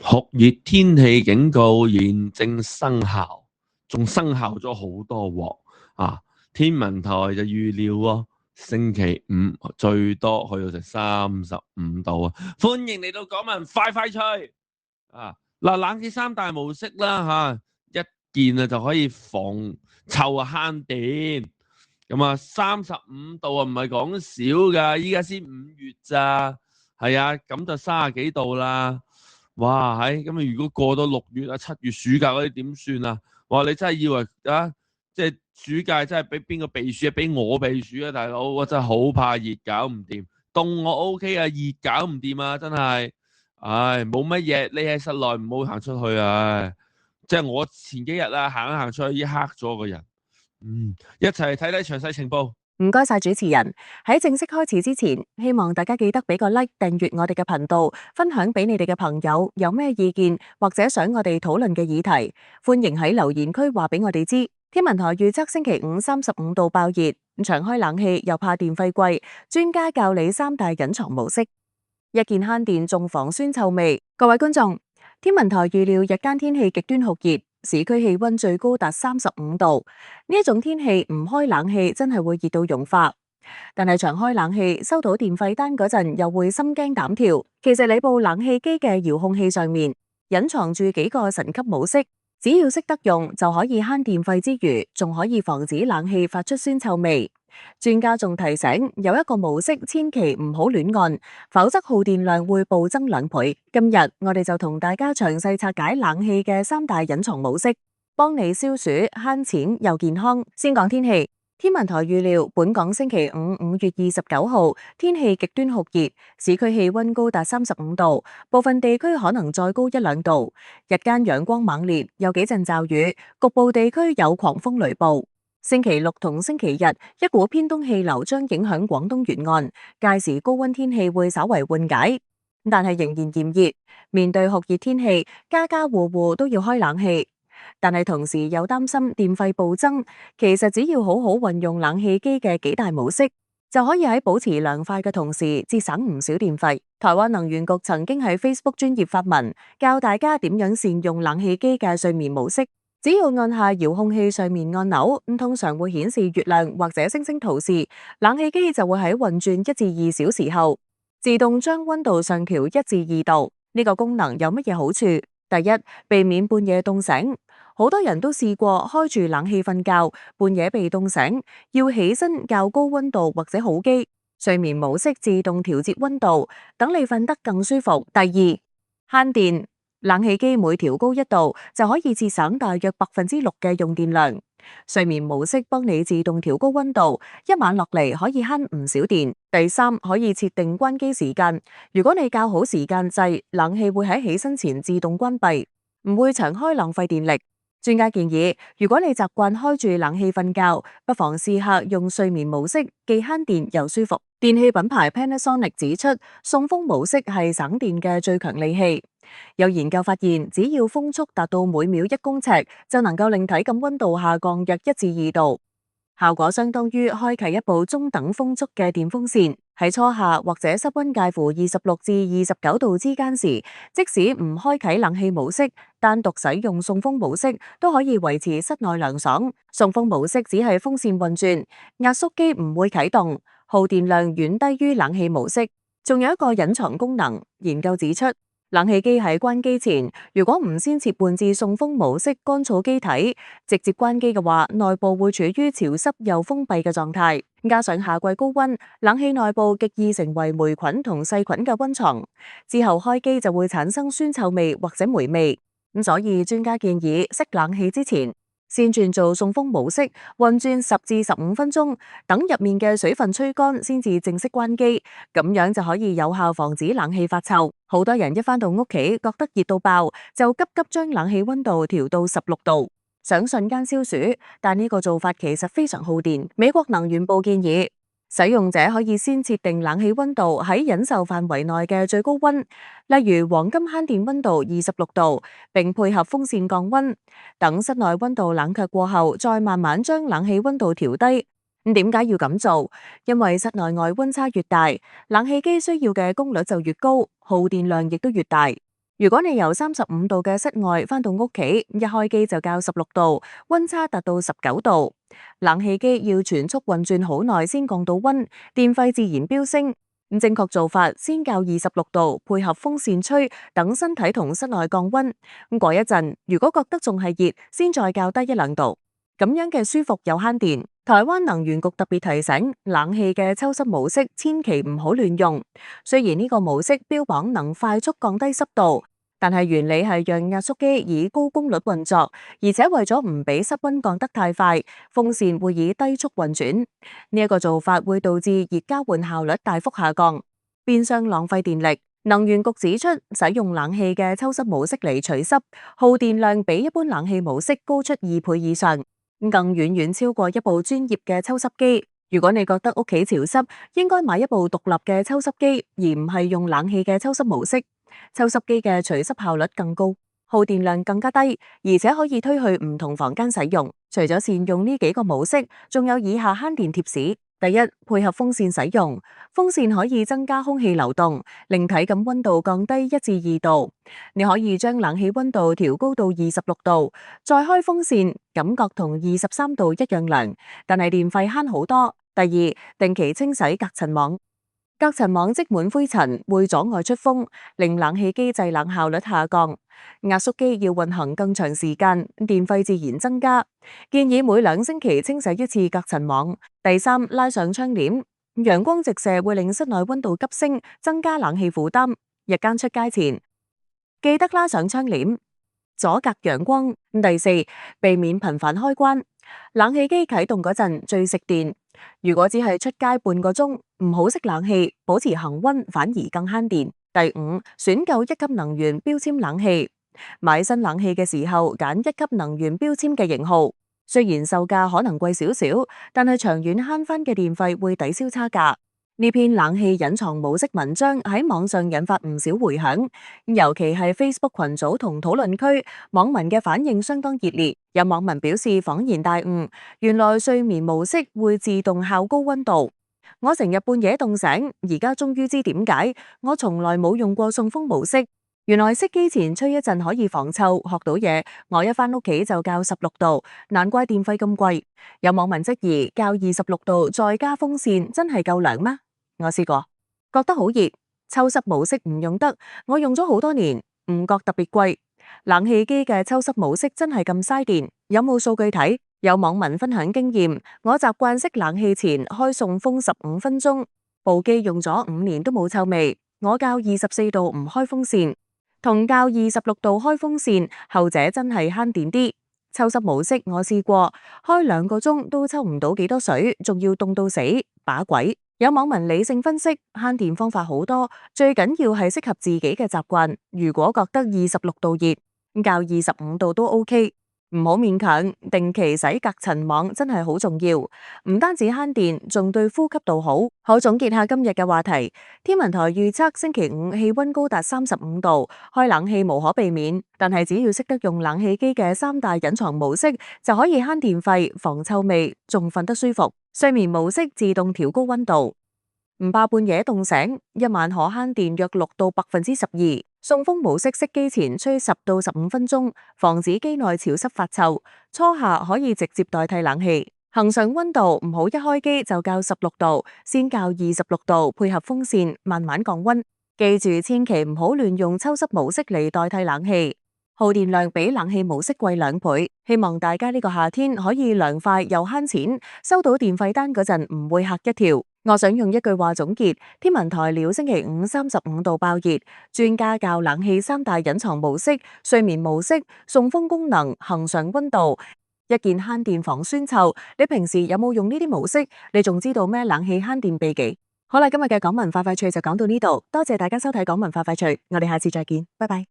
酷熱天氣警告現正生效，仲生效咗好多喎啊！天文台就預料喎，星期五最多去到成35度啊！歡迎嚟到港聞快快吹啊！嗱，冷氣三大模式啦嚇，一件就可以防臭啊慳電。咁啊，35度啊唔係講少㗎，依家先5月咋，係啊，咁就30幾度啦。哇，咁如果過到6月啊、7月暑假嗰啲點算啊？哇，你真係以為啊，即係暑假真係俾邊個避暑啊？俾我避暑啊，大佬！我真係好怕熱，搞唔掂。凍我 OK 啊，熱搞唔掂啊，真係。唉，冇乜嘢，匿喺室內唔好行出去啊！即係我前幾日啊，行一行出去，已經黑咗個人。一齊睇睇詳細情報。唔該晒主持人。喺正式開始之前，希望大家記得俾個 like 訂閱我哋嘅頻道，分享俾你哋嘅朋友。有咩意見或者想我哋討論嘅議題，歡迎喺留言區話俾我哋知。天文台預測星期五35度爆熱，長開冷氣又怕電費貴，專家教你3大隱藏模式，一鍵慳電仲防酸臭味。各位觀眾，天文台預料日間天氣極端酷熱，市區氣溫最高達35度，呢一種天氣唔開冷氣真係會熱到融化。但係長開冷氣收到電費單嗰陣又會心驚膽跳。其實你部冷氣機嘅遙控器上面隱藏住幾個神級模式，只要識得用就可以慳電費之餘，仲可以防止冷氣發出酸臭味。專家仲提醒，有一個模式千祈唔好亂按，否則耗電量會暴增2倍。今日我哋就同大家詳細拆解冷氣嘅3大隱藏模式，幫你消暑慳錢又健康。先講天氣，天文台預料本港星期五5月29號天氣極端酷熱，市區氣溫高達35度，部分地區可能再高1-2度。日間陽光猛烈，有幾陣驟雨，局部地區有狂風雷暴。星期六同星期日，一股偏東氣流將影響廣東沿岸，屆時高溫天氣會稍為緩解，但係仍然炎熱。面對酷熱天氣，家家戶戶都要開冷氣，但係同時又擔心電費暴增。其實只要好好運用冷氣機嘅幾大模式，就可以喺保持涼快嘅同時節省唔少電費。台灣能源局曾經喺 Facebook 專頁發文，教大家點樣善用冷氣機嘅睡眠模式。只要按下遙控器上面按鈕，通常會顯示月亮或者星星圖示，冷氣機就會喺運轉1至2小時後，自動將溫度上調1至2度。呢個功能有乜嘢好處？第一，避免半夜凍醒。好多人都試過開住冷氣瞓覺，半夜被凍醒，要起身較高溫度或者好機。睡眠模式自動調節溫度，等你瞓得更舒服。第二，慳電。冷氣機每調高1度就可以節省大約6%嘅用電量。睡眠模式幫你自動調高溫度，一晚落嚟可以慳唔少電。第三，可以設定關機時間。如果你校好時間掣，冷氣會喺起身前自動關閉，唔會長開浪費電力。專家建議，如果你習慣開住冷氣瞓覺，不妨試下用睡眠模式，既慳電又舒服。電器品牌 Panasonic 指出，送風模式係省電嘅最強利器。有研究發現，只要風速達到每秒1公尺，就能夠令體感溫度下降約1至2度，效果相當於開啟一部中等風速嘅電風扇。喺初夏或者室溫介乎26至29度之間時，即使唔開啟冷氣模式，單獨使用送風模式都可以維持室內涼爽。送風模式只係風扇運轉，壓縮機唔會啟動，耗電量遠低於冷氣模式。仲有一個隱藏功能，研究指出，冷氣機喺關機前，如果唔先切換至送風模式乾燥機體，直接關機嘅話，內部會處於潮濕又封閉嘅狀態。加上夏季高溫，冷氣內部極易成為霉菌同細菌嘅溫床，之後開機就會產生酸臭味或者霉味。所以專家建議熄冷氣之前，先轉做送風模式，運轉10至15分鐘，等入面嘅水分吹乾先至正式關機，咁樣就可以有效防止冷氣發臭。好多人一返到屋企覺得熱到爆，就急急將冷氣溫度調到16度，想瞬間消暑，但呢個做法其實非常耗電。美國能源部建議，使用者可以先設定冷氣溫度喺忍受範圍內嘅最高溫，例如黃金慳電溫度26度，並配合風扇降溫，等室內溫度冷卻過後，再慢慢將冷氣溫度調低。點解要咁做？因為室內外溫差越大，冷氣機需要嘅功率就越高，耗電量亦都越大。如果你由35度嘅室外返到屋企，一開機就較16度，溫差達到19度。冷氣機要全速運轉好耐先降到溫，電費自然飆升。正確做法，先較26度，配合風扇吹，等身體同室內降溫。過一陣，如果覺得仲係熱，先再較低1-2度。咁樣嘅舒服又慳電。台灣能源局特別提醒，冷氣嘅抽濕模式千祈唔好亂用。雖然呢個模式標榜能快速降低濕度，但係原理係讓壓縮機以高功率運作，而且為咗唔俾室溫降得太快，風扇會以低速運轉。呢一個做法會導致熱交換效率大幅下降，變相浪費電力。能源局指出，使用冷氣嘅抽濕模式嚟除濕，耗電量比一般冷氣模式高出2倍以上。更遠遠超過一部專業嘅抽濕機。如果你覺得屋企潮濕，應該買一部獨立嘅抽濕機，而唔係用冷氣嘅抽濕模式。抽濕機嘅除濕效率更高，耗電量更加低，而且可以推去唔同房間使用。除咗善用呢幾個模式，仲有以下慳電貼士。第一，配合風扇使用，風扇可以增加空氣流動，令體感溫度降低1至2度。你可以將冷氣溫度調高到26度，再開風扇，感覺同23度一樣涼，但係電費慳好多。第二，定期清洗隔塵網。隔塵網積滿灰塵會阻礙出風，令冷氣機製冷效率下降。壓縮機要運行更長時間，電費自然增加。建議每2星期清洗一次隔塵網。第三，拉上窗簾。陽光直射會令室內溫度急升，增加冷氣負擔。日間出街前，記得拉上窗簾，阻隔陽光。第四，避免頻繁開關。冷氣機啟動嗰陣最食電。如果只係出街半個鐘，唔好熄冷氣，保持恆溫反而更慳電。第五，選購1級能源標籤冷氣。買新冷氣嘅時候揀1級能源標籤嘅型號，雖然售價可能貴少少，但係長遠慳翻嘅電費會抵消差價。呢篇冷氣隱藏模式文章喺網上引發唔少回響，尤其係 Facebook 群組同討論區，網民嘅反應相當熱烈。有網民表示恍然大悟，原來睡眠模式會自動校高溫度。我成日半夜凍醒，而家終於知點解。我從來冇用過送風模式，原來熄機前吹一陣可以防臭，學到嘢。我一返屋企就校16度，難怪電費咁貴。有網民質疑，校26度再加風扇真係夠涼咩？我試過，覺得好熱，抽濕模式唔用得。我用咗好多年，唔覺特別貴。冷氣機嘅抽濕模式真係咁嘥電？有冇數據睇？有網民分享經驗，我習慣熄冷氣前開送風15分鐘，部機用咗5年都冇臭味。我校24度唔開風扇，同校26度開風扇，後者真係慳電啲。抽濕模式我試過，開2個鐘都抽唔到幾多水，仲要凍到死，把鬼。有網民理性分析，慳電方法好多，最緊要係適合自己嘅習慣。如果覺得26度熱，校25度都 OK， 唔好勉強。定期洗隔塵網真係好重要，唔單止慳電，仲對呼吸道好。好，總結下今日嘅話題，天文台預測星期5氣溫高達35度，開冷氣無可避免，但係只要識得用冷氣機嘅3大隱藏模式，就可以慳電費、防臭味，仲瞓得舒服。睡眠模式自動調高溫度，唔怕半夜凍醒，一晚可慳電約6到12%。送風模式熄機前吹10到15分鐘，防止機內潮濕發臭。初夏可以直接代替冷氣。恆常溫度唔好一開機就校16度，先校26度，配合風扇慢慢降溫。記住千祈唔好亂用抽濕模式嚟代替冷氣，耗電量比冷氣模式貴2倍。希望大家呢個夏天可以涼快又慳錢，收到電費單嗰陣唔會嚇一跳。我想用一句話總結，天文台料星期5 35度爆熱，專家教冷氣3大隱藏模式、睡眠模式、送風功能、恆常溫度，一件慳電防酸臭。你平時有冇用呢啲模式？你仲知道咩冷氣慳電秘技？好啦，今日嘅港聞快快脆就講到呢度，多謝大家收睇港聞快快脆，我哋下次再見，拜拜。